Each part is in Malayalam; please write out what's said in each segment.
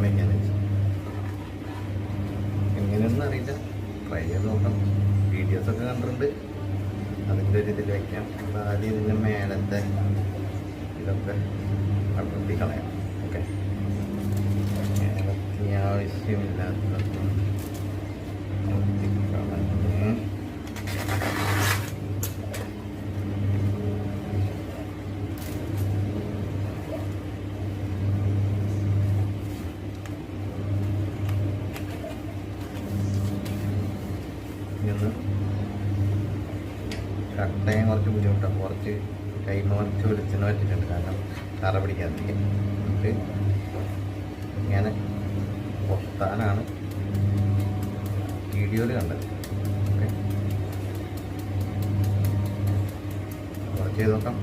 വയ്ക്കാൻ എങ്ങനെയൊന്നും അറിയില്ല, ട്രൈ ചെയ്ത് നോക്കാം. വീഡിയോസൊക്കെ കണ്ടിട്ടുണ്ട്, അതിൻ്റെ ഒരു ഇതിൽ വയ്ക്കാം. അപ്പോൾ ആദ്യം ഇതിൻ്റെ മേലത്തെ ഇതൊക്കെ അടർത്തി കളയാം. ഓക്കെ, അത്യാവശ്യമില്ലാത്തതൊക്കെ കട്ടയും കുറച്ച് ബുദ്ധിമുട്ടാണ്. കുറച്ച് കൈമ കുറച്ച് വെളിച്ചെണ്ണ പറ്റിയിട്ടുണ്ട്, കാരണം കറ പിടിക്കാതിരിക്കും. എന്നിട്ട് ഇങ്ങനെ പൊത്താനാണ് വീഡിയോയിൽ കണ്ടത്. ഓക്കെ, കുറച്ച് ചെയ്ത് നോക്കാം.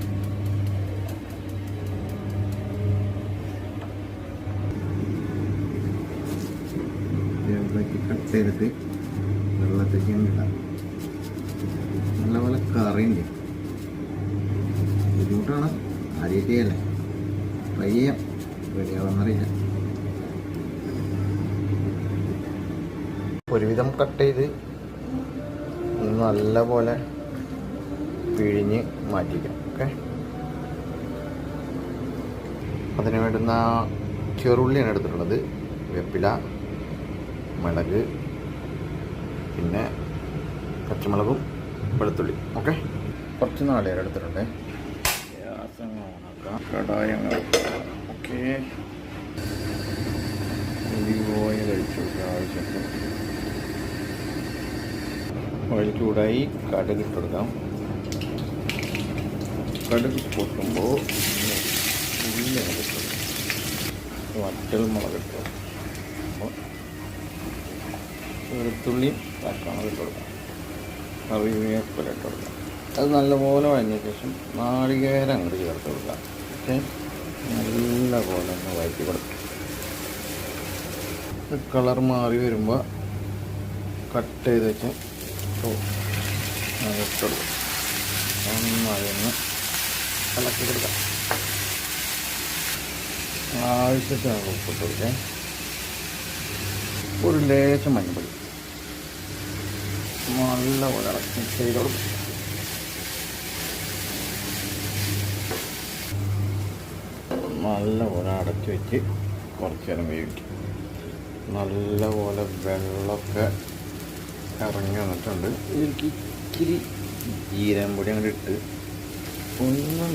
കട്ട് ചെയ്തിട്ട് വെള്ളത്തേക്ക് ഇടാം. നല്ലപോലെ കറിയുണ്ട്, ബുദ്ധിമുട്ടാണ്. ആദ്യമായിട്ട് ചെയ്യല്ലേ, ട്രൈ ചെയ്യാം. റെഡിയാവുമെന്നറിയില്ല. ഒരുവിധം കട്ട് ചെയ്ത് നല്ല പോലെ പിഴിഞ്ഞ് മാറ്റിക്കാം. ഓക്കെ, അതിന് വേണ്ടുന്ന ചെറുള്ളിയാണ് എടുത്തിട്ടുള്ളത്, വേപ്പില, മിളക്, പിന്നെ പച്ചമുളകും വെളുത്തുള്ളി. ഓക്കെ, കുറച്ച് നാളികേരം എടുത്തിട്ടുണ്ട്. കടായങ്ങൾ. ഓക്കെ, ഒലിവ് ഓയിൽ ഒഴിച്ചു കൊടുക്കുക ആവശ്യത്തിന്. ഓയിൽ ചൂടായി കടുക് ഇട്ട് കൊടുക്കാം. കടുക് പൊട്ടുമ്പോൾ ഉള്ളി ഇട്ട് വറ്റൽ മുളക് ഇട്ട് കൊടുക്കും. വെളുത്തുള്ളിയും തക്കാളി ഇട്ട് കൊടുക്കാം. കറിവേപ്പില ഇട്ട് കൊടുക്കാം. അത് നല്ലപോലെ വഴഞ്ഞ ശേഷം നാളികേരം അങ്ങോട്ട് ചേർത്ത് കൊടുക്കാം. ഓക്കെ, നല്ലപോലെ ഒന്ന് വഴറ്റി കൊടുക്കാം. കളർ മാറി വരുമ്പോൾ കട്ട് ചെയ്ത് വെച്ച് ഇട്ട് കൊടുക്കാം. നന്നായി ഒന്ന് ഇളക്കി കൊടുക്കാം. ആവശ്യത്തിന് ഉപ്പിട്ട് കൊടുക്കാം. ഒരു ലേശം മഞ്ഞപ്പൊടി നല്ലപോലെ ഇളക്കി മിക്സ് ചെയ്ത് കൊടുക്കും. നല്ലപോലെ അടച്ച് വെച്ച് കുറച്ച് നേരം വേവിക്കും. നല്ലപോലെ വെള്ളമൊക്കെ ഇറങ്ങി വന്നിട്ടുണ്ട്. ഇതിലേക്ക് ഇച്ചിരി ജീരകം പൊടി അങ്ങോട്ട് ഇട്ട് ഒന്ന്